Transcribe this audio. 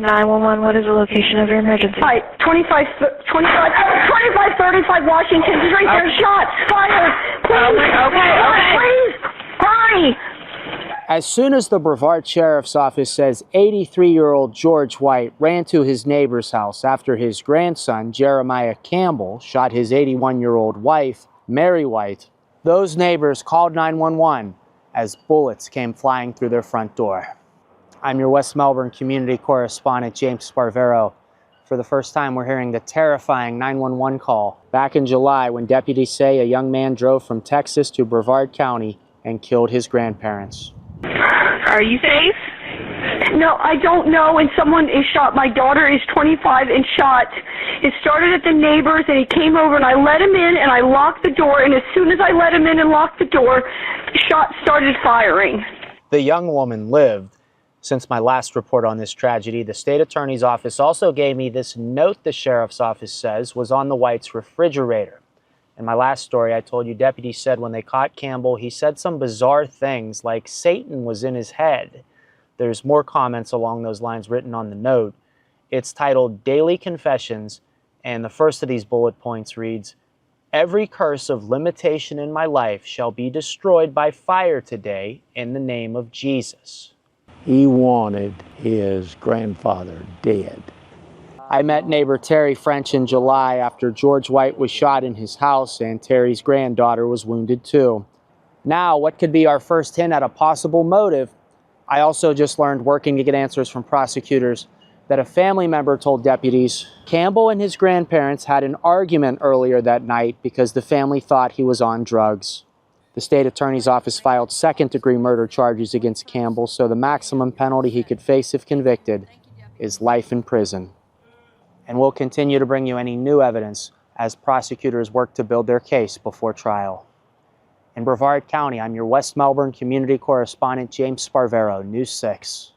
911, what is the location of your emergency? Hi, 2535 Washington Street. There's shots. Fire. Please. Okay. Please. Hurry. As soon as the Brevard Sheriff's Office says 83-year-old George White ran to his neighbor's house after his grandson, Jeremyah Campbell, shot his 81-year-old wife, Mary White, those neighbors called 911 as bullets came flying through their front door. I'm your West Melbourne community correspondent, James Sparvero. For the first time, we're hearing the terrifying 911 call back in July when deputies say a young man drove from Texas to Brevard County and killed his grandparents. Are you safe? No, I don't know. And someone is shot. My daughter is 25 and shot. It started at the neighbors, and he came over, and I let him in, and I locked the door. And as soon as I let him in and locked the door, shots started firing. The young woman lived. Since my last report on this tragedy, the state attorney's office also gave me this note the sheriff's office says was on the White's refrigerator. In my last story, I told you deputies said when they caught Campbell, he said some bizarre things like Satan was in his head. There's more comments along those lines written on the note. It's titled Daily Confessions, and the first of these bullet points reads, "Every curse of limitation in my life shall be destroyed by fire today in the name of Jesus." He wanted his grandfather dead. I met neighbor Terry French in July after George White was shot in his house and Terry's granddaughter was wounded too. Now, what could be our first hint at a possible motive? I also just learned, working to get answers from prosecutors, that a family member told deputies Campbell and his grandparents had an argument earlier that night because the family thought he was on drugs. The state attorney's office filed second-degree murder charges against Campbell, so the maximum penalty he could face if convicted is life in prison. And we'll continue to bring you any new evidence as prosecutors work to build their case before trial. In Brevard County, I'm your West Melbourne community correspondent, James Sparvero, News 6.